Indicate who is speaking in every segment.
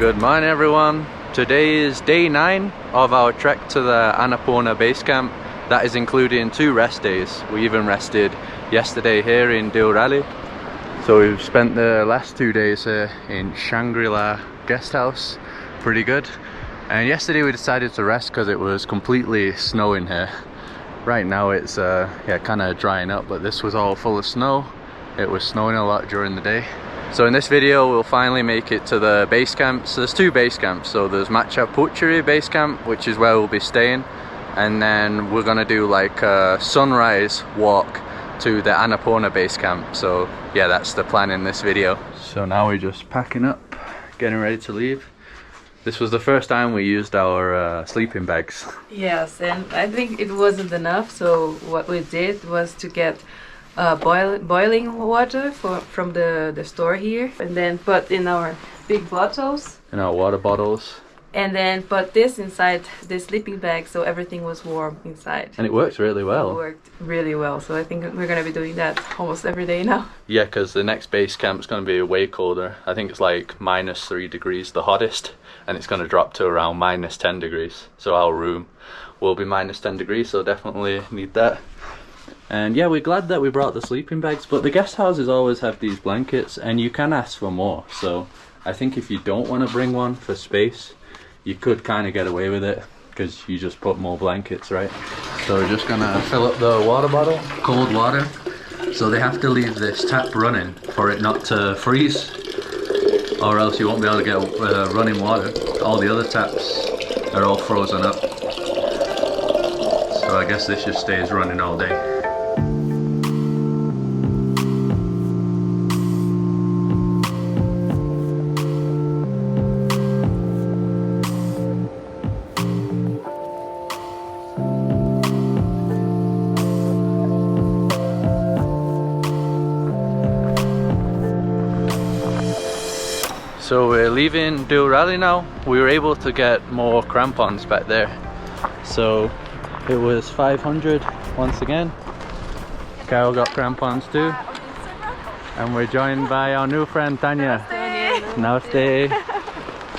Speaker 1: Good morning everyone. Today is day 9 of our trek to the Annapurna Base Camp. That is including 2 rest days. We even rested yesterday here in Deurali. So we've spent the last 2 days here in Shangri-La guest house. Pretty good. And yesterday we decided to rest because it was completely snowing here. Right now it's kind of drying up, but this was all full of snow. It was snowing a lot during the day. So in this video we'll finally make it to the base camp. So there's 2 base camps. So there's Annapurna Base Camp, which is where we'll be staying, and then we're gonna do like a sunrise walk to the Annapurna Base Camp. So yeah, that's the plan in this video. So now we're just packing up, getting ready to leave. This was the first time we used our sleeping bags.
Speaker 2: Yes, and I think it wasn't enough, so what we did was to get boiling water from the store here, and then put in our big bottles.
Speaker 1: In our water bottles.
Speaker 2: And then put this inside the sleeping bag, so everything was warm inside.
Speaker 1: And it works really well.
Speaker 2: It worked really well, so I think we're gonna be doing that almost every day now.
Speaker 1: Yeah, because the next base camp's gonna be way colder. I think it's like -3 degrees, the hottest, and it's gonna drop to around -10 degrees. So our room will be -10 degrees, so definitely need that. And yeah, we're glad that we brought the sleeping bags, but the guest houses always have these blankets, and you can ask for more. So I think if you don't want to bring one for space, you could kind of get away with it, because you just put more blankets, right? So we're just gonna fill up the water bottle, cold water. So they have to leave this tap running for it not to freeze, or else you won't be able to get running water. All the other taps are all frozen up. So I guess this just stays running all day. So we're leaving Deurali now. We were able to get more crampons back there. So it was 500 once again. Carol got crampons too. And we're joined by our new friend Tanya. Namaste.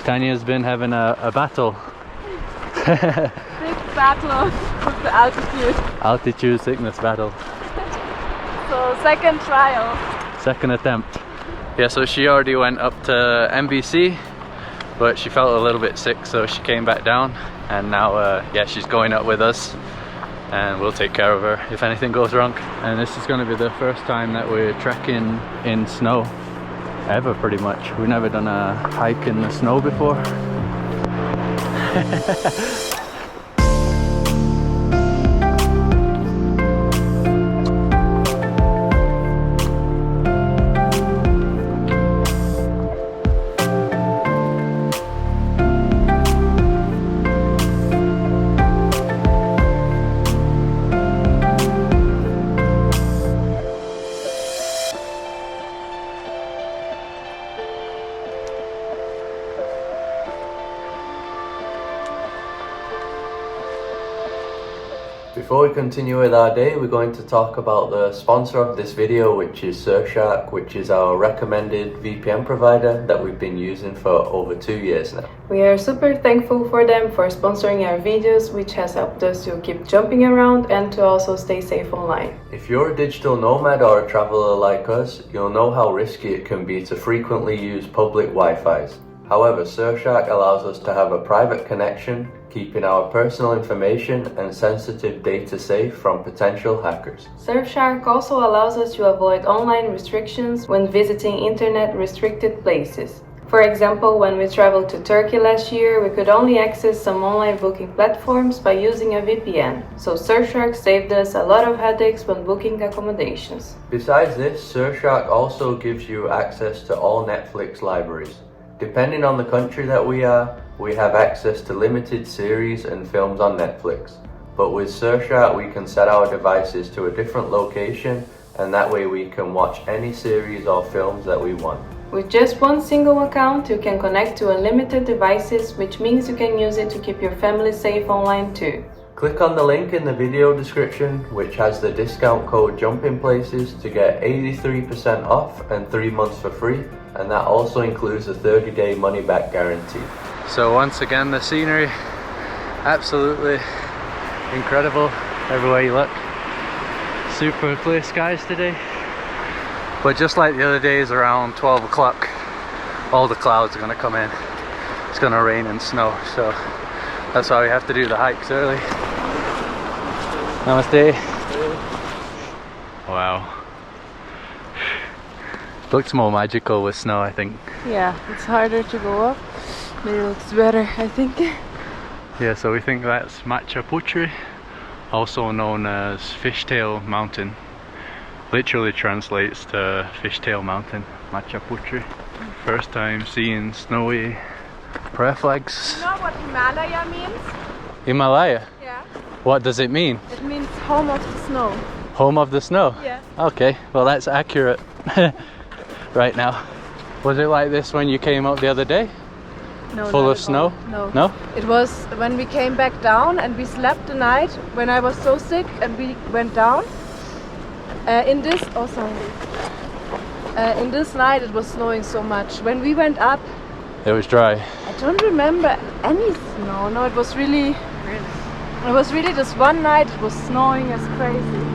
Speaker 1: Tanya's been having a battle.
Speaker 3: Big battle with the altitude.
Speaker 1: Altitude sickness battle.
Speaker 3: So second trial.
Speaker 1: Second attempt. Yeah, so she already went up to MBC, but she felt a little bit sick, so she came back down, and now yeah, she's going up with us, and we'll take care of her if anything goes wrong. And this is going to be the first time that we're trekking in snow ever, pretty much. We've never done a hike in the snow before. Before we continue with our day, we're going to talk about the sponsor of this video, which is Surfshark, which is our recommended VPN provider that we've been using for over 2 years now.
Speaker 2: We are super thankful for them for sponsoring our videos, which has helped us to keep jumping around and to also stay safe online.
Speaker 1: If you're a digital nomad or a traveler like us, you'll know how risky it can be to frequently use public Wi-Fis. However, Surfshark allows us to have a private connection, keeping our personal information and sensitive data safe from potential hackers.
Speaker 2: Surfshark also allows us to avoid online restrictions when visiting internet restricted places. For example, when we traveled to Turkey last year, we could only access some online booking platforms by using a VPN. So Surfshark saved us a lot of headaches when booking accommodations.
Speaker 1: Besides this, Surfshark also gives you access to all Netflix libraries. Depending on the country that we are, we have access to limited series and films on Netflix. But with Surfshark, we can set our devices to a different location, and that way we can watch any series or films that we want.
Speaker 2: With just one single account, you can connect to unlimited devices, which means you can use it to keep your family safe online too.
Speaker 1: Click on the link in the video description which has the discount code Jumping Places to get 83% off and 3 months for free, and that also includes a 30-day money back guarantee. So once again, the scenery absolutely incredible everywhere you look. Super clear skies today, but just like the other days around 12 o'clock all the clouds are going to come in. It's going to rain and snow, so that's why we have to do the hikes early. Namaste. Wow. Looks more magical with snow, I think.
Speaker 3: Yeah, it's harder to go up, but it looks better, I think.
Speaker 1: Yeah, so we think that's Annapurna, also known as Fishtail Mountain. Literally translates to Fishtail Mountain, Annapurna. First time seeing snowy prayer flags.
Speaker 3: You know what Himalaya means?
Speaker 1: Himalaya?
Speaker 3: Yeah.
Speaker 1: What does it mean?
Speaker 3: It means home of the snow.
Speaker 1: Home of the snow?
Speaker 3: Yeah.
Speaker 1: Okay, well that's accurate right now. Was it like this when you came up the other day?
Speaker 3: No,
Speaker 1: full
Speaker 3: not
Speaker 1: of
Speaker 3: at
Speaker 1: snow?
Speaker 3: all. No.
Speaker 1: No?
Speaker 3: It was when we came back down and we slept the night when I was so sick and we went down. In this night it was snowing so much. When we went up,
Speaker 1: It was dry.
Speaker 3: I don't remember any snow. No, it was really this one night it was snowing as crazy.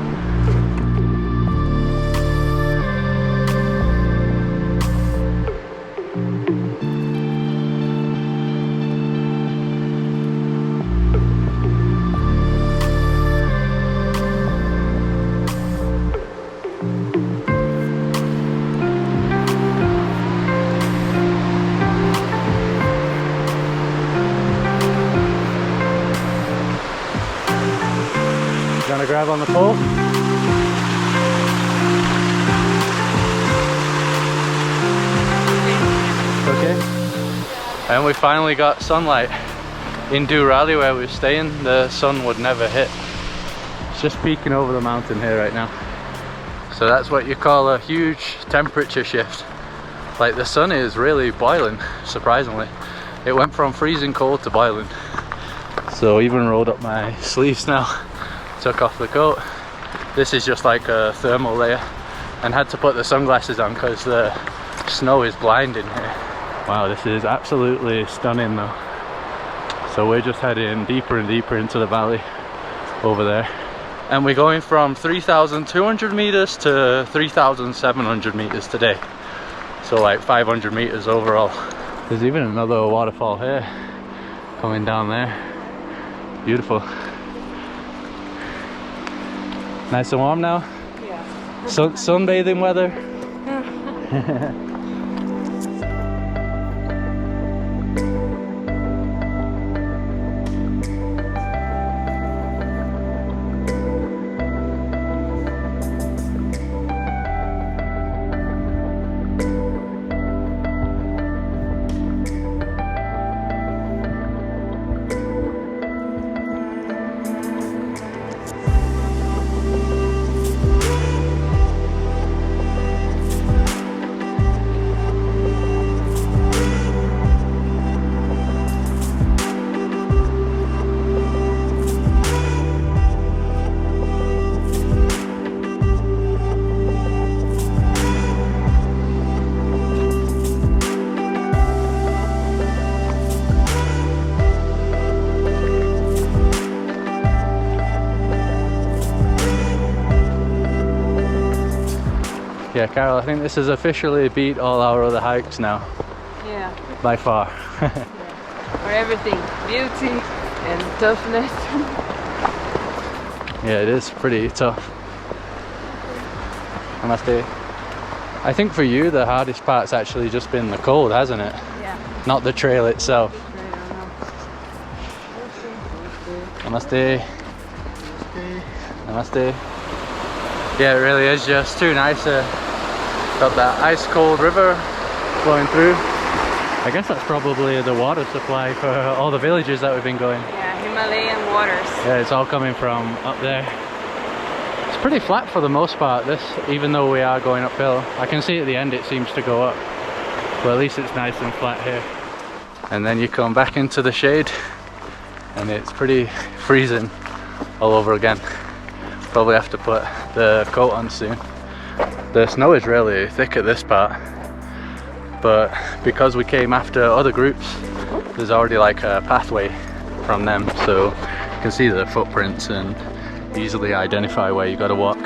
Speaker 1: Gonna grab on the pole. Okay. And we finally got sunlight. In Deurali where we're staying, the sun would never hit. It's just peeking over the mountain here right now. So that's what you call a huge temperature shift. Like the sun is really boiling, surprisingly. It went from freezing cold to boiling. So even rolled up my sleeves now. Took off the coat. This is just like a thermal layer, and had to put the sunglasses on because the snow is blinding here. Wow, this is absolutely stunning though. So we're just heading deeper and deeper into the valley over there, and we're going from 3,200 meters to 3,700 meters today, so like 500 meters overall. There's even another waterfall here coming down there. Beautiful. Nice and warm now?
Speaker 3: Yeah.
Speaker 1: Sunbathing weather? Yeah, Carol, I think this has officially beat all our other hikes now.
Speaker 3: Yeah.
Speaker 1: By far.
Speaker 3: For everything. Beauty and toughness.
Speaker 1: Yeah, it is pretty tough. Namaste. I think for you the hardest part's actually just been the cold, hasn't it?
Speaker 3: Yeah.
Speaker 1: Not the trail itself. Namaste. Namaste. Yeah, it really is just too nice. Got that ice cold river flowing through. I guess that's probably the water supply for all the villages that we've been going.
Speaker 3: Yeah, Himalayan waters.
Speaker 1: Yeah, it's all coming from up there. It's pretty flat for the most part, this, even though we are going uphill. I can see at the end it seems to go up, but at least it's nice and flat here. And then you come back into the shade and it's pretty freezing. all over again. Probably have to put the coat on soon. The snow is really thick at this part, but because we came after other groups, there's already like a pathway from them, so you can see the footprints and easily identify where you got to walk.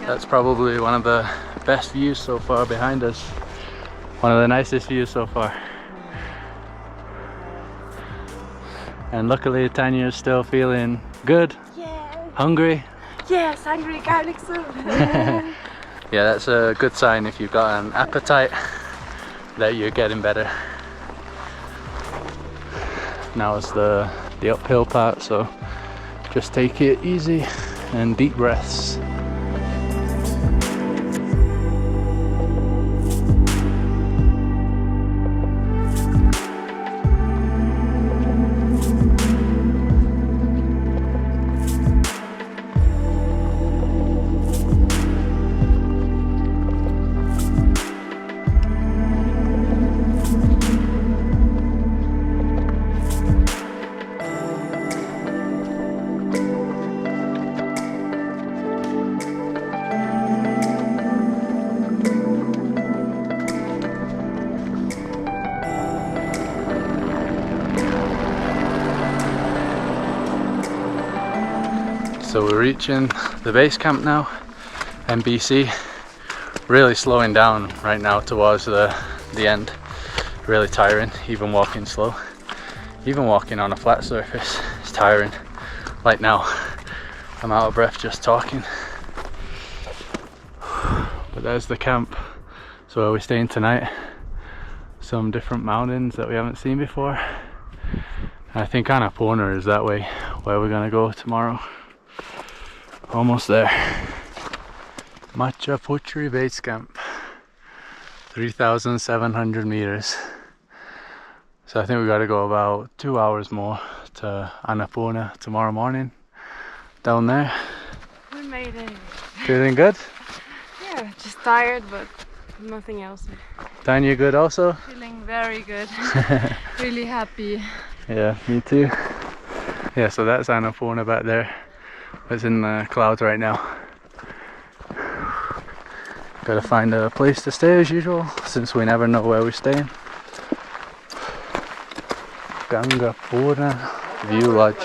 Speaker 1: That's probably one of the best views so far behind us. One of the nicest views so far. And luckily Tanya's still feeling good.
Speaker 3: Yeah.
Speaker 1: Hungry.
Speaker 3: Yes, hungry garlic soup.
Speaker 1: Yeah, that's a good sign if you've got an appetite that you're getting better. Now is the uphill part, so just take it easy and deep breaths. So we're reaching the base camp now, NBC. Really slowing down right now towards the end. Really tiring, even walking slow. Even walking on a flat surface is tiring. Like now, I'm out of breath just talking. But there's the camp. So where we're staying tonight. Some different mountains that we haven't seen before. I think Annapurna is that way, where we're gonna go tomorrow. Almost there. Annapurna Base Camp. 3,700 meters. So I think we gotta go about 2 hours more to Annapurna tomorrow morning. Down there.
Speaker 3: We made it.
Speaker 1: Feeling good?
Speaker 3: Yeah, just tired, but nothing else.
Speaker 1: Tanya good also?
Speaker 3: Feeling very good. Really happy.
Speaker 1: Yeah, me too. Yeah, so that's Annapurna back there. It's in the clouds right now. Gotta find a place to stay as usual, since we never know where we're staying. Annapurna View Lodge.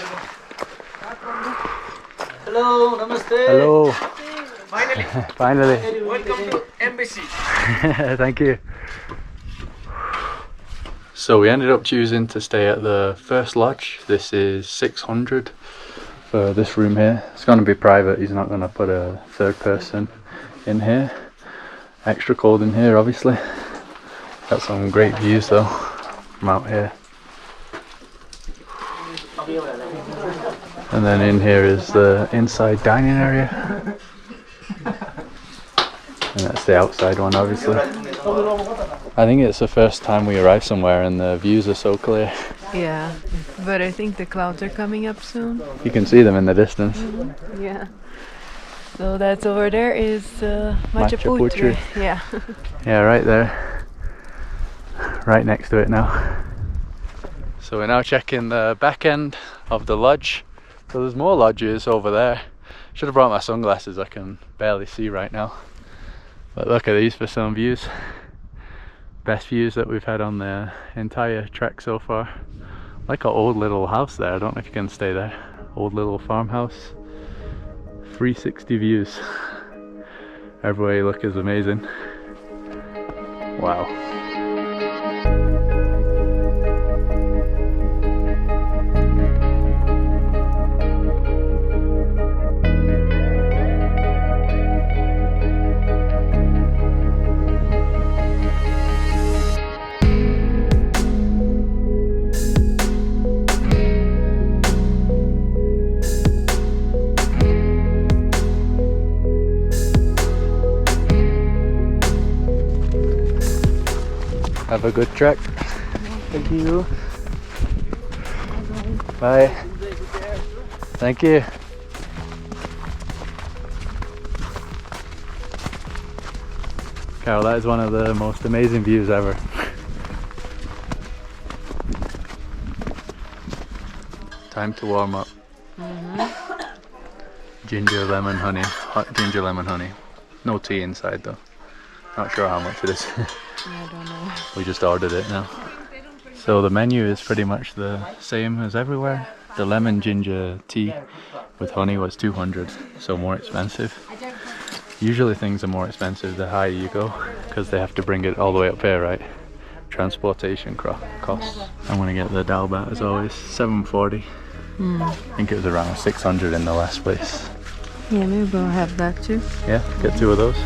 Speaker 4: Hello, namaste.
Speaker 1: Hello.
Speaker 4: Finally.
Speaker 1: Finally.
Speaker 4: Welcome to embassy.
Speaker 1: Thank you. So we ended up choosing to stay at the first lodge. This is 600 for this room here. It's going to be private. He's not going to put a third person in here. Extra cold in here, obviously. Got some great views though from out here. And then in here is the inside dining area. And that's the outside one, obviously. I think it's the first time we arrive somewhere and the views are so clear.
Speaker 3: Yeah, but I think the clouds are coming up soon.
Speaker 1: You can see them in the distance.
Speaker 3: Yeah. So that's over there is Annapurna. Yeah.
Speaker 1: Yeah, right there. Right next to it now. So we're now checking the back end of the lodge. So there's more lodges over there. Should have brought my sunglasses, I can barely see right now. But look at these for some views. Best views that we've had on the entire trek so far. Like an old little house there, I don't know if you can stay there. Old little farmhouse. 360 views. Everywhere you look is amazing. Wow. Have a good trek. Thank you. Bye. Thank you. Carol, that is one of the most amazing views ever. Time to warm up. Ginger lemon honey. Hot ginger lemon honey. No tea inside though. Not sure how much it is.
Speaker 3: I don't know.
Speaker 1: We just ordered it now. So the menu is pretty much the same as everywhere. The lemon ginger tea with honey was 200, so more expensive. Usually things are more expensive the higher you go, because they have to bring it all the way up here, right? Transportation costs. I'm gonna get the dal bat as always, 740. I think it was around 600 in the last place.
Speaker 3: Yeah, maybe we'll have that too.
Speaker 1: Yeah, get 2 of those.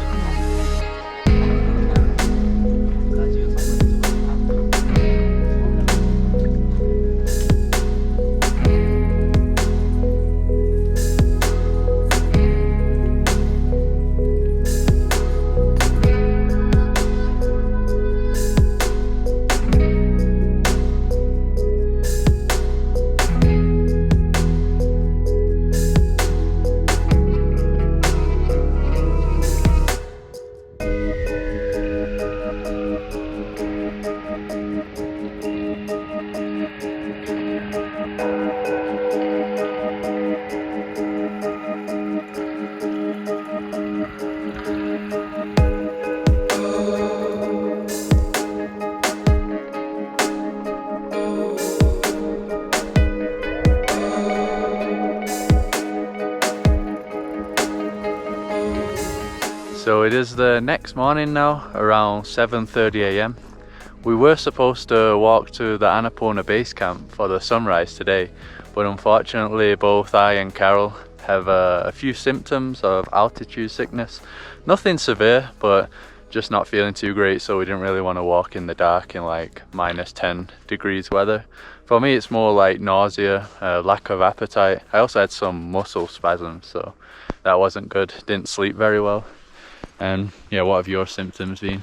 Speaker 1: So it is the next morning now, around 7:30 AM. We were supposed to walk to the Annapurna Base Camp for the sunrise today, but unfortunately both I and Carol have a few symptoms of altitude sickness. Nothing severe, but just not feeling too great, so we didn't really want to walk in the dark in like -10 degrees weather. For me it's more like nausea, lack of appetite. I also had some muscle spasms, so that wasn't good. Didn't sleep very well. And yeah, what have your symptoms been?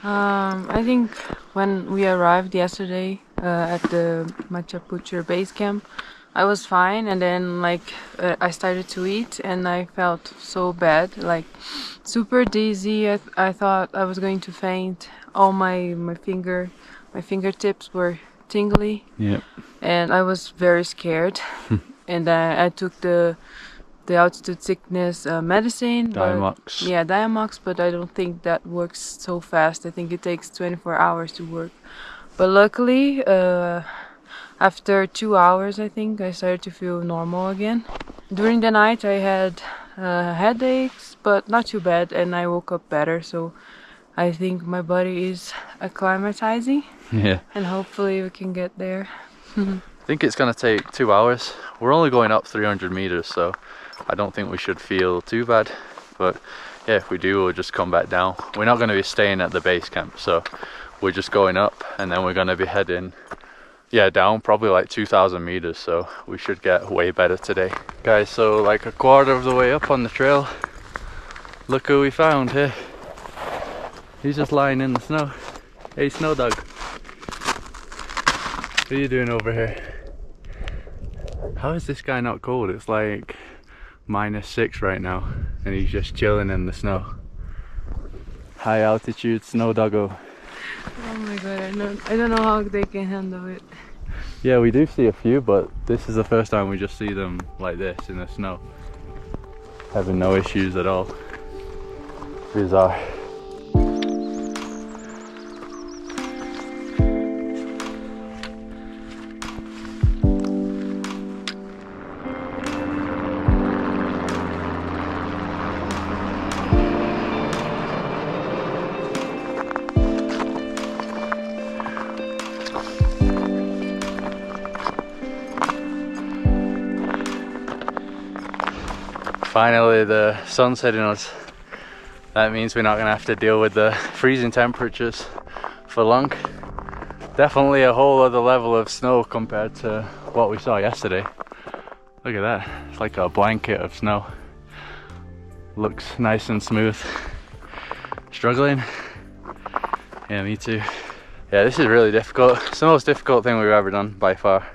Speaker 3: I think when we arrived yesterday at the Annapurna Base Camp, I was fine, and then I started to eat and I felt so bad, like super dizzy. I thought I was going to faint. All my fingertips were tingly.
Speaker 1: Yeah.
Speaker 3: And I was very scared. And I took the altitude sickness medicine.
Speaker 1: Diamox.
Speaker 3: Yeah, Diamox, but I don't think that works so fast. I think it takes 24 hours to work. But luckily, after 2 hours, I think, I started to feel normal again. During the night, I had headaches, but not too bad, and I woke up better, so I think my body is acclimatizing.
Speaker 1: Yeah.
Speaker 3: And hopefully we can get there.
Speaker 1: I think it's gonna take 2 hours. We're only going up 300 meters, so I don't think we should feel too bad. But yeah, if we do, we'll just come back down. We're not gonna be staying at the base camp, so we're just going up, and then we're gonna be heading, yeah, down probably like 2,000 meters, so we should get way better today. Guys, so like a quarter of the way up on the trail, look who we found here. He's just lying in the snow. Hey, Snow Dog. What are you doing over here? How is this guy not cold? It's like -6 right now, and he's just chilling in the snow. High altitude snow doggo.
Speaker 3: Oh my god, I don't know how they can handle it.
Speaker 1: Yeah, we do see a few, but this is the first time we just see them like this in the snow. Having no issues at all. Bizarre. Finally, the sun's hitting us. That means we're not gonna have to deal with the freezing temperatures for long. Definitely a whole other level of snow compared to what we saw yesterday. Look at that, it's like a blanket of snow. Looks nice and smooth. Struggling? Yeah, me too. Yeah, this is really difficult. It's the most difficult thing we've ever done by far.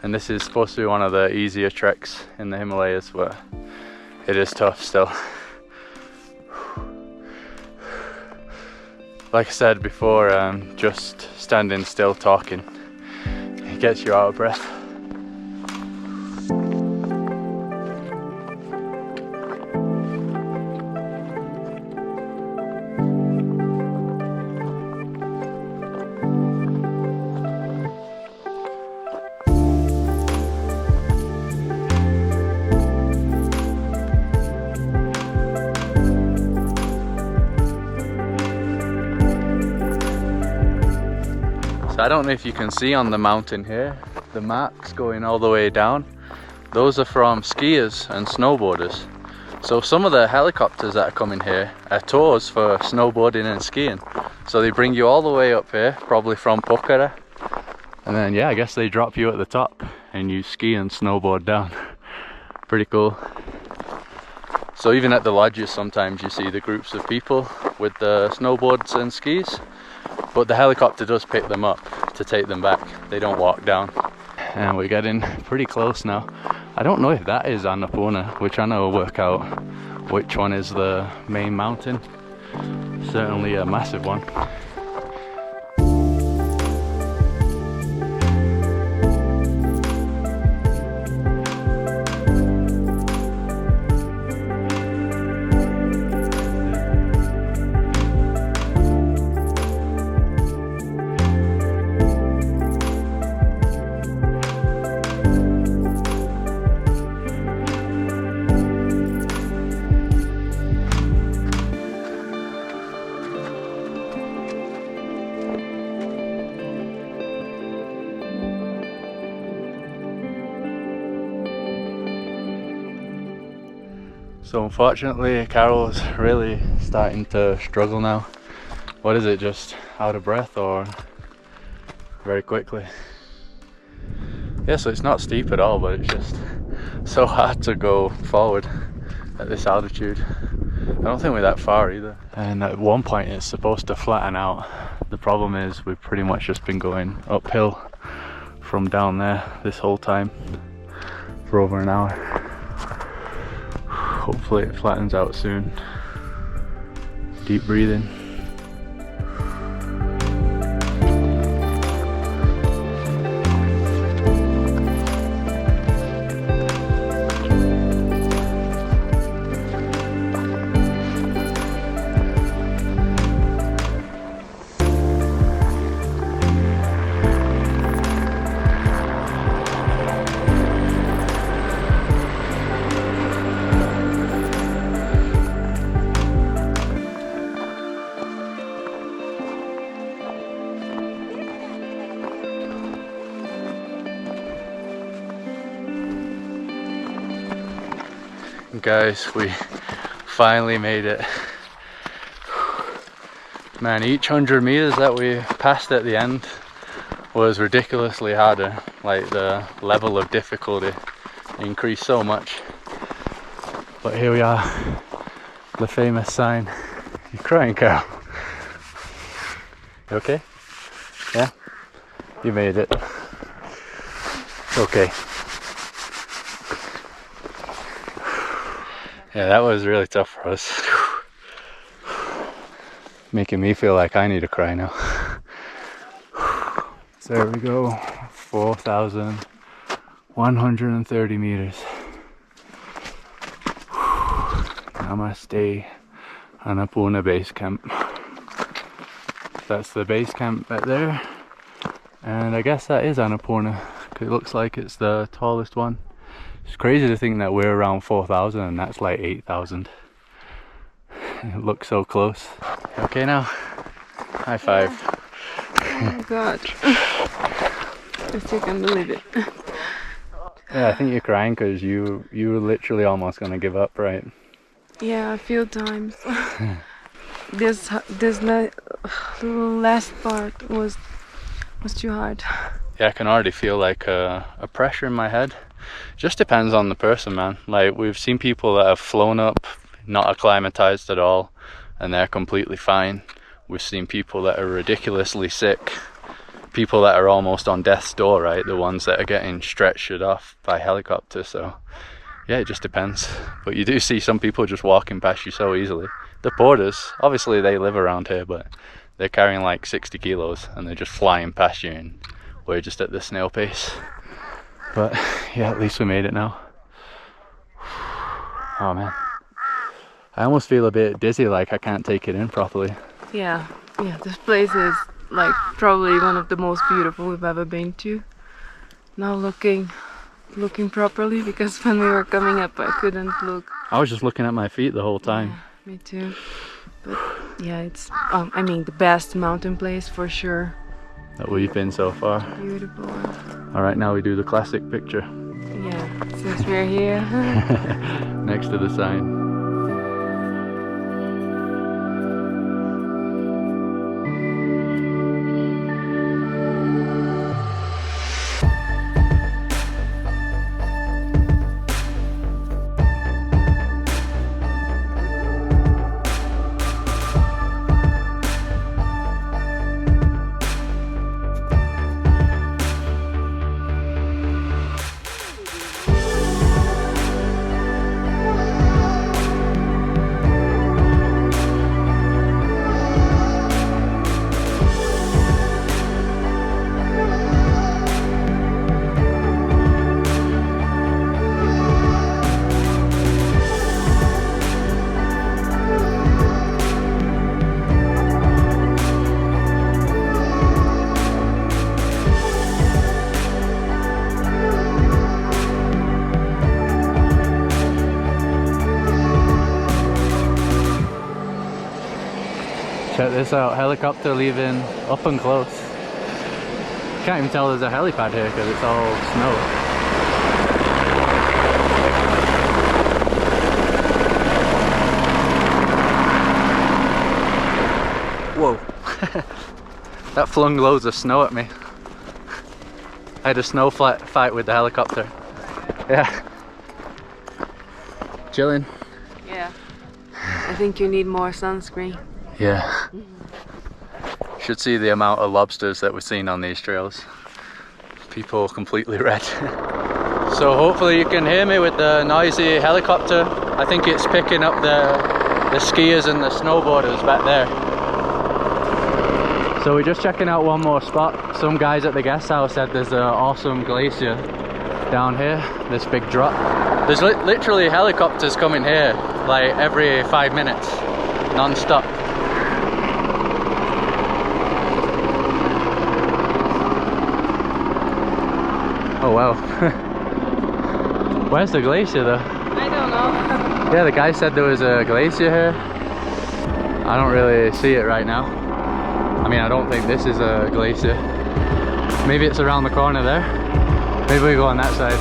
Speaker 1: And this is supposed to be one of the easier treks in the Himalayas, but it is tough still. Like I said before, just standing still talking, it gets you out of breath. I don't know if you can see on the mountain here, the marks going all the way down. Those are from skiers and snowboarders. So some of the helicopters that are coming here are tours for snowboarding and skiing. So they bring you all the way up here, probably from Pokhara. And then yeah, I guess they drop you at the top and you ski and snowboard down. Pretty cool. So even at the lodges sometimes you see the groups of people with the snowboards and skis. But the helicopter does pick them up to take them back. They don't walk down. And we're getting pretty close now. I don't know if that is Annapurna. We're trying to work out which one is the main mountain. Certainly a massive one. So unfortunately, Carol's really starting to struggle now. What is it, just out of breath or very quickly? Yeah, so it's not steep at all, but it's just so hard to go forward at this altitude. I don't think we're that far either. And at one point it's supposed to flatten out. The problem is we've pretty much just been going uphill from down there this whole time for over an hour. Hopefully it flattens out soon. Deep breathing. Guys, we finally made it. Man, each 100 meters that we passed at the end was ridiculously harder. Like the level of difficulty increased so much. But here we are, the famous sign. You're crying, Carol. You okay? Yeah? You made it. Okay. Yeah, that was really tough for us. Making me feel like I need to cry now. So there we go, 4,130 meters. Namaste, Annapurna Base Camp. That's the base camp right there. And I guess that is Annapurna. It looks like it's the tallest one. It's crazy to think that we're around 4,000 and that's like 8,000. It looks so close. Okay now? High five.
Speaker 3: Oh my god. I still can't believe it.
Speaker 1: Yeah, I think you're crying because you were literally almost going to give up, right?
Speaker 3: Yeah, a few times. This last part was too hard.
Speaker 1: Yeah, I can already feel like a pressure in my head. Just depends on the person, man. Like, we've seen people that have flown up, not acclimatized at all, and they're completely fine. We've seen people that are ridiculously sick, people that are almost on death's door, right? The ones that are getting stretchered off by helicopter. So yeah, it just depends. But you do see some people just walking past you so easily. The porters, obviously they live around here, but they're carrying like 60 kilos and they're just flying past you, and we're just at the snail pace. But yeah, at least we made it now. Oh man, I almost feel a bit dizzy, like I can't take it in properly.
Speaker 3: Yeah, this place is like probably one of the most beautiful we've ever been to. Now looking properly, because when we were coming up I couldn't look.
Speaker 1: I was just looking at my feet the whole time.
Speaker 3: Yeah, me too. But yeah, it's I mean the best mountain place for sure
Speaker 1: That we've been so far.
Speaker 3: Beautiful.
Speaker 1: All right, now we do the classic picture.
Speaker 3: Yeah, since we're here.
Speaker 1: Next to the sign. Check this out, helicopter leaving up and close. Can't even tell there's a helipad here because it's all snow. Whoa. That flung loads of snow at me. I had a snow fight with the helicopter. Yeah. Chilling.
Speaker 3: Yeah. I think you need more sunscreen.
Speaker 1: Yeah. Should see the amount of lobsters that we've seen on these trails. People completely red. So hopefully you can hear me with the noisy helicopter. I think it's picking up the skiers and the snowboarders back there. So we're just checking out one more spot. Some guys at the guest house said there's an awesome glacier down here, this big drop. There's literally helicopters coming here like every 5 minutes, non-stop. Oh wow. Where's the glacier though?
Speaker 3: I don't know.
Speaker 1: Yeah, the guy said there was a glacier here. I don't really see it right now. I mean, I don't think this is a glacier. Maybe it's around the corner there. Maybe we go on that side.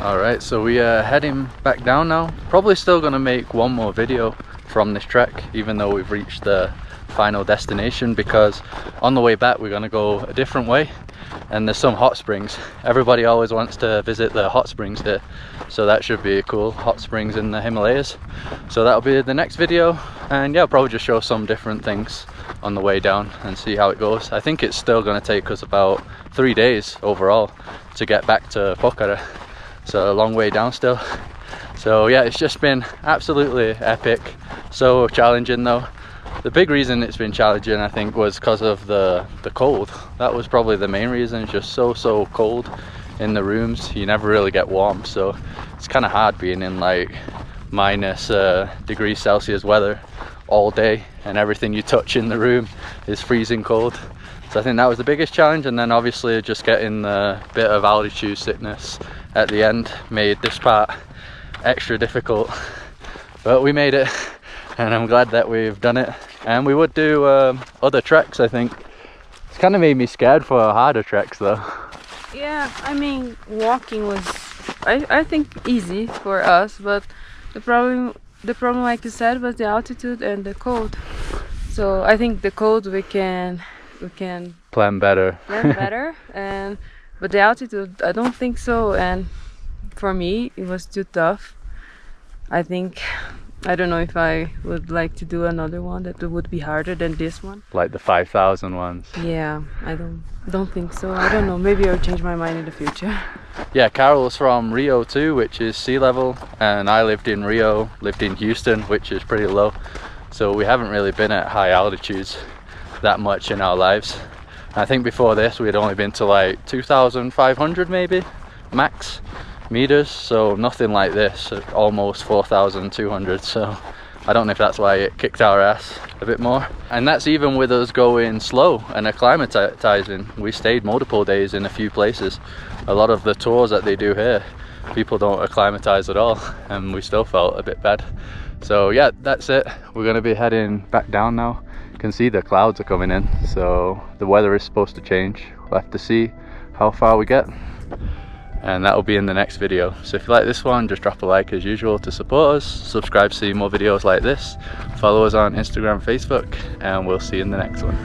Speaker 1: Alright, so we are heading back down now. Probably still gonna make one more video from this trek, even though we've reached the final destination, because on the way back we're gonna go a different way and there's some hot springs. Everybody always wants to visit the hot springs here, so that should be cool. Hot springs in the Himalayas. So that'll be the next video, and yeah, I'll probably just show some different things on the way down and see how it goes. I think it's still going to take us about 3 days overall to get back to Pokhara, so a long way down still. So yeah, it's just been absolutely epic. So challenging though. The big reason it's been challenging, I think, was because of the cold. That was probably the main reason. It's just so cold in the rooms. You never really get warm, so it's kind of hard being in like minus degrees Celsius weather all day, and everything you touch in the room is freezing cold. So I think that was the biggest challenge, and then obviously just getting the bit of altitude sickness at the end made this part extra difficult. But we made it, and I'm glad that we've done it. And we would do other treks, I think. It's kind of made me scared for harder treks though.
Speaker 3: Yeah, I mean, walking was, I think, easy for us, but the problem, like you said, was the altitude and the cold. So I think the cold we can
Speaker 1: plan better.
Speaker 3: But the altitude, I don't think so. And for me, it was too tough. I don't know if I would like to do another one that would be harder than this one.
Speaker 1: Like the 5,000 ones.
Speaker 3: Yeah, I don't think so. I don't know, maybe I'll change my mind in the future.
Speaker 1: Yeah, Carol's from Rio too, which is sea level, and I lived in Rio, lived in Houston, which is pretty low. So we haven't really been at high altitudes that much in our lives. I think before this we had only been to like 2,500 maybe, max meters, so nothing like this, almost 4,200. So I don't know if that's why it kicked our ass a bit more. And that's even with us going slow and acclimatizing. We stayed multiple days in a few places. A lot of the tours that they do here, people don't acclimatize at all, and we still felt a bit bad. So yeah, that's it. We're going to be heading back down now. You can see the clouds are coming in, so the weather is supposed to change. We'll have to see how far we get, and that will be in the next video. So if you like this one, just drop a like as usual to support us. Subscribe to see more videos like this. Follow us on Instagram, Facebook, and we'll see you in the next one.